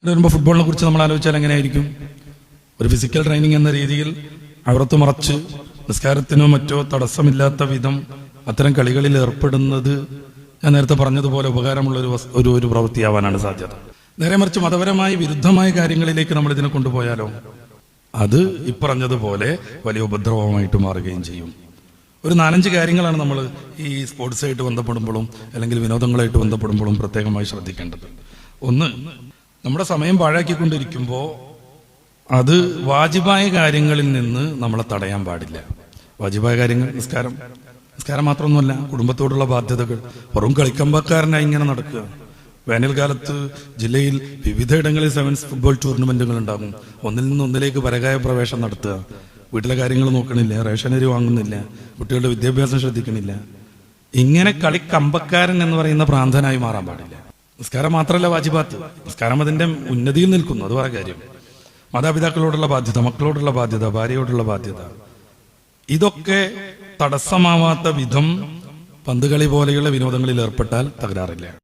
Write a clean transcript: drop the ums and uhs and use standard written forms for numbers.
വരുമ്പോൾ ഫുട്ബോളിനെ കുറിച്ച് നമ്മൾ ആലോചിച്ചാൽ എങ്ങനെയായിരിക്കും? ഒരു ഫിസിക്കൽ ട്രെയിനിങ് എന്ന രീതിയിൽ അവിടത്ത് മറച്ച് നിസ്കാരത്തിനോ മറ്റോ തടസ്സമില്ലാത്ത വിധം അത്തരം കളികളിൽ ഏർപ്പെടുന്നത് ഞാൻ നേരത്തെ പറഞ്ഞതുപോലെ ഉപകാരമുള്ള ഒരു പ്രവൃത്തിയാവാനാണ് സാധ്യത. നേരെ മറിച്ച് മതപരമായി വിരുദ്ധമായ കാര്യങ്ങളിലേക്ക് നമ്മൾ ഇതിനെ കൊണ്ടുപോയാലോ അത് ഇപ്പറഞ്ഞതുപോലെ വലിയ ഉപദ്രവമായിട്ട് മാറുകയും ചെയ്യും. ഒരു 4-5 കാര്യങ്ങളാണ് നമ്മൾ ഈ സ്പോർട്സായിട്ട് ബന്ധപ്പെടുമ്പോഴും അല്ലെങ്കിൽ വിനോദങ്ങളായിട്ട് ബന്ധപ്പെടുമ്പോഴും പ്രത്യേകമായി ശ്രദ്ധിക്കേണ്ടത്. ഒന്ന്, നമ്മുടെ സമയം പാഴാക്കിക്കൊണ്ടിരിക്കുമ്പോൾ അത് വാജിബായ കാര്യങ്ങളിൽ നിന്ന് നമ്മളെ തടയാൻ പാടില്ല. വാജിബായ കാര്യങ്ങൾ നിസ്കാരം മാത്രമൊന്നുമല്ല, കുടുംബത്തോടുള്ള ബാധ്യതകൾ. വെറും കളിക്കമ്പക്കാരനായി ഇങ്ങനെ നടക്കുക. വേനൽക്കാലത്ത് ജില്ലയിൽ വിവിധയിടങ്ങളിൽ സെവൻസ് ഫുട്ബോൾ ടൂർണമെന്റുകൾ ഉണ്ടാകും. ഒന്നിൽ നിന്ന് ഒന്നിലേക്ക് പരകായ പ്രവേശം നടത്തുക. വീട്ടിലെ കാര്യങ്ങൾ നോക്കണില്ല, റേഷനരി വാങ്ങുന്നില്ല, കുട്ടികളുടെ വിദ്യാഭ്യാസം ശ്രദ്ധിക്കണില്ല. ഇങ്ങനെ കളിക്കമ്പക്കാരൻ എന്ന് പറയുന്ന പ്രാന്തനായി മാറാൻ പാടില്ല. നിസ്കാരം മാത്രമല്ല വാജിബാത്ത്, നിസ്കാരം അതിന്റെ ഉന്നതിയിൽ നിൽക്കുന്നു, അത് വേറെ കാര്യം. മാതാപിതാക്കളോടുള്ള ബാധ്യത, മക്കളോടുള്ള ബാധ്യത, ഭാര്യയോടുള്ള ബാധ്യത, ഇതൊക്കെ തടസ്സമാവാത്ത വിധം പന്തുകളി പോലെയുള്ള വിനോദങ്ങളിൽ ഏർപ്പെട്ടാൽ തകരാറില്ല.